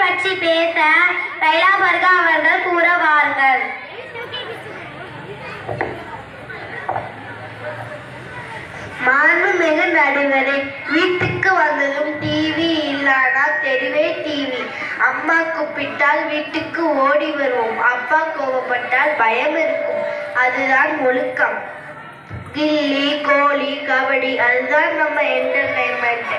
பற்றி பேச லைலா பர்கா அவர்கள் கூறுவார்கள். மாண்புமிகு நடுவரே, வீட்டுக்கு வந்ததும் டிவி இல்லானா தெருவே டிவி. அம்மா கூப்பிட்டால் வீட்டுக்கு ஓடி வருவோம். அப்பா கோபப்பட்டால் பயம் இருக்கும். அதுதான் ஒழுக்கம். கில்லி, கோலி, கபடி அதுதான் நம்ம என்டர்டைன்மெண்ட்.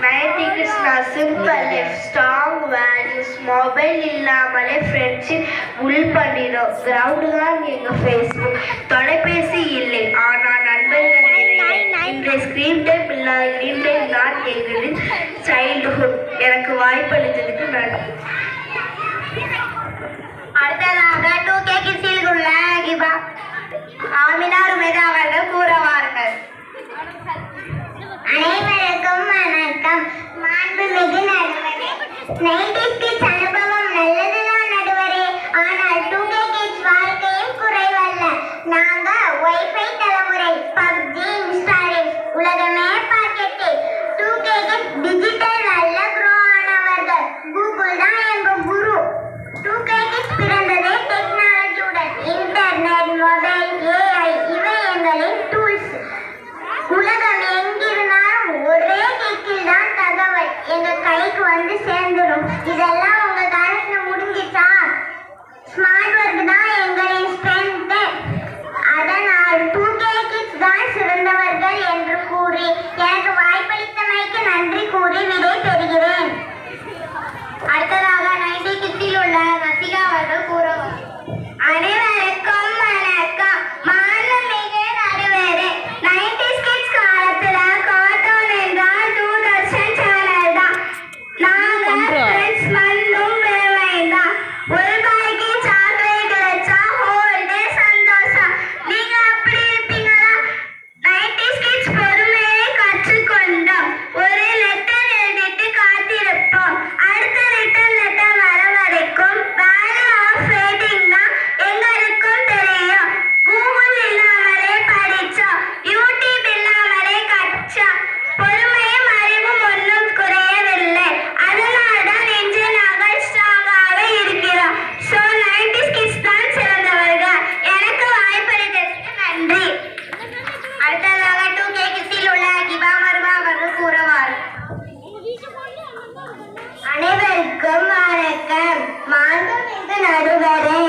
90 கிட்ஸ் நான் simple life, strong values. Mobile இல்லாமலே ஃப்ரெண்ட்ஷிப் புல் பண்ணிடும். கிரவுண்டு தான் எங்கள் ஃபேஸ்புக். தொலைபேசி இல்லை, ஆனால் நண்பர்கள் இன்றைய ஸ்க்ரீன் டைம் இல்லாத ஸ்க்ரீன் டைம் தான் எங்களின் சைல்டுஹுட். எனக்கு வாய்ப்பளித்ததுக்கு நன்றி. அடுத்ததாக 2K கிட்ஸில் உள்ள கிபா ஆமினா ருமேதா அவர்கள் கூறுவார்கள். அனைவருக்கும் வணக்கம். மாண்புமிகு நடுவரே, 90s கிட்ஸ் அனுபவம் நல்லதுதான் நடுவரே. ஆனால் 2K கிட்ஸ் வாழ்க்கையும் குறைவல்ல. நாங்க வைஃபை தலைமுறை, பப்ஜி இன்ஸ்டாலேட், உலகமே பாக்கெட்டு. 2K கிட்ஸ் டிஜிட்டல் நல்ல க்ரோ ஆனவர்கள். கூகுள் தான் எங்க குரு. 2K கிட்ஸ் பிறந்ததே டெக்னாலஜியுடன். இன்டர்நெட், மொபைல், AI இவை எங்களின் டூல்ஸ். உலகம் எங்கிருந்தாலும் ஒரே கிளிக்கில் தான் தகவல் எங்க கைக்கு வந்து சேர்ந்துடும். இதெல்லாம் உங்க காலத்துல முடிஞ்சிச்சா? ஸ்மார்ட் ஒர்க் தான் எங்களின் ஸ்ட்ரென்த். அதனால் 2K கிட்ஸ் தான் சிறந்தவர்கள் என்று கூறி எனக்கு வாய்ப்பளித்தமைக்கு நன்றி கூறி விடை பெறுகிறேன். அடுத்ததாக 90 கிட்ஸில் உள்ள நசிகா அவர்கள் கூறுவார். அனைவருக்கும் வணக்கம். மாண்புமிகு நடுவரே, 90s கிட்ஸ் காலத்துல கார்ட்டூன் என்றால் தூர்தர்ஷன் சேனல் தான். நாங்க ஃப்ரெண்ட்ஸ் மண்ணும் வேண்டாம். ஒரு ரூபாய்க்கு சாக்லேட் கிடைச்சா ஹோல் டே சந்தோஷம். நீங்க அப்படி இருப்பீங்களா? 90s கிட்ஸ் பொறுமையை கற்றுக்கொண்டோம். ஒரு லெட்டர் எழுதிட்டு காத்திருப்போம். அடுத்த ரிட்டன் லெட்டர் வர வரைக்கும் வேல்யூ ஆஃப் வெயிட்டிங் தான் எங்களுக்கும் தெரியும். கூகுள் இல்லாமலே படிச்சோம். யூடியூப் இல்லாமலே கற்றோம். பொறுமையும் அறிவும் ஒன்றும் குறையவில்லை. அதனால்தான் இன்று நாங்கள் ஸ்ட்ராங்காக இருக்கிறோம். ஸோ 90s கிட்ஸ் தான் சிறந்தவர்கள். எனக்கு வாய்ப்பளித்ததற்கு நன்றி. அடுத்ததாக 2K கிட்ஸில் உள்ள கிபா மர்வா அவர்கள் கூறுவார். அனைவருக்கும் வணக்கம். மாண்புமிகு நடுவரே,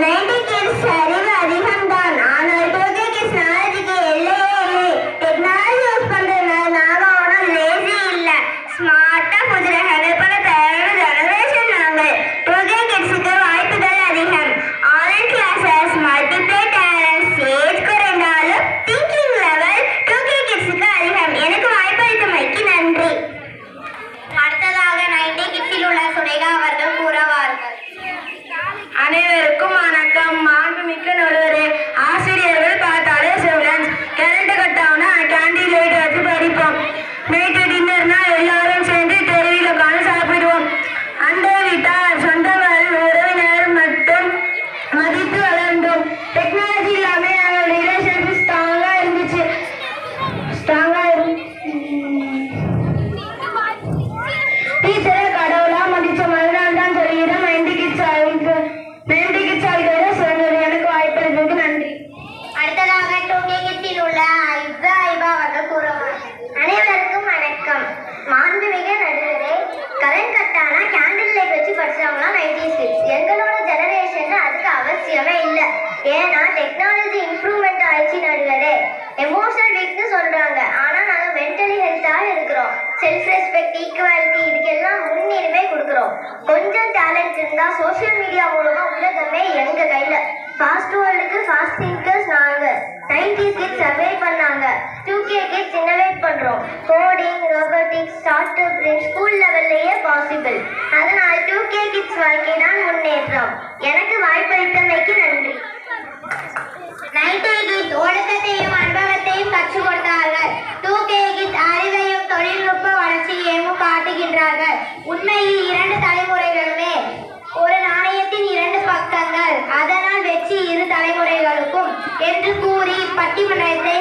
90 கிட்ஸ் அறிவு அதிகம்தான். ஆனால் 2K கிட்ஸ் நாலேஜுக்கு எல்லையே இல்லை. டெக்னாலஜி யூஸ் பண்றதுனால நாங்க ஒன்றும் லேசி இல்லை. ஸ்மார்ட்டா குதிரை ஹேண்டில் பண்ண தயாரான ஜெனரேஷன் நாங்கள். 2K கிட்ஸுக்கு வாய்ப்புகள் அதிகம். Online classes, multiplay talents, age குறைந்தாலும் திங்கிங் லெவல் 2K கிட்ஸுக்கு அதிகம். எனக்கு வாய்ப்பளித்தமைக்கு நன்றி. அடுத்ததாக 90 கிட்ஸில் உள்ள சுனேகா அவர்கள் கூறுவார்கள். அனைவருக்கும் வணக்கம். மாண்புமிக்க நடுவரே, ஆசிரியர்கள் பார்த்தாலே ஸ்டூடெண்ட்ஸ் கரண்ட் கட் ஆகுனா கேண்டீன் லைட் வச்சு படிப்போம். நைட்டு டின்னர்னா எல்லாரும் சேர்ந்து தெருவில் உட்காந்து சாப்பிடுவோம். அந்த விட்டால் சொந்தங்கள் உறவினர் மட்டும் மதித்து வளர்ந்தோம். டெக்னாலஜி இல்லாமல் எங்கள் ரிலேஷன்ஷிப் ஸ்ட்ராங்காக இருந்துச்சு. டீச்சரை கடவுளா மதிச்ச மறுநாள் தான் தெரியும் 90 கிட்ஸ் ஆகிட்டு சிறந்தது. எனக்கு வாய்ப்பளித்ததுக்கு நன்றி. அடுத்ததாக 2K கிட்ஸில் உள்ள இப்ரா ஐபா அவர்கள் கூறுவார். அனைவருக்கும் வணக்கம். மாண்புமிகு நடுவரே, கரண்ட் கட்டானா கேண்டில் லைட் வச்சு படிச்சவங்களாம் 90s கிட்ஸ். எங்களோட ஜெனரேஷன்ல அதுக்கு அவசியமே இல்லை. ஏன்னா டெக்னாலஜி இம்ப்ரூவ்மெண்ட் ஆயிடுச்சு நடுவரே. எமோஷனல் வீக்னு சொல்றாங்க, ஆனா நாங்க மென்டலி ஹெல்த்தாக இருக்கிறோம். செல்ஃப் ரெஸ்பெக்ட், ஈக்குவாலிட்டி இதுக்கெல்லாம் முன்னுரிமை கொடுக்குறோம். கொஞ்சம் டேலண்ட் இருந்தா சோஷியல் மீடியா மூலமா உலகமே எங்க கையில. ஃபாஸ்ட் வேர்ல்டுக்கு ஃபாஸ்ட் திங்கர்ஸ் நாங்க. 90s கிட்ஸ் சர்வே பண்ணாங்க. 2K கிட்ஸ் இன்னோவேட் பண்றோம். Coding, robotics, start up school லெவல்லையே பாசிபிள். அதனால 2K கிட்ஸ் வாழ்க்கை தான் முன்னேற்றம். எனக்கு வாய்ப்பளித்தமைக்கு நன்றி. 90 கிட்ஸ் ஒழுக்கத்தையும் அனுபவத்தையும் கற்றுக் கொடுத்தார்கள். 2K கிட்ஸ் அறிவையும் தொழில்நுட்ப வளர்ச்சியையும் காட்டுகின்றார்கள். உண்மையில் 2 தலைமுறைகளுமே ஒரு நாணயத்தின் 2 பக்கங்கள். அதனால் வெற்றி 2 தலைமுறைகளுக்கும் என்று கூறி பட்டிமன்றத்தை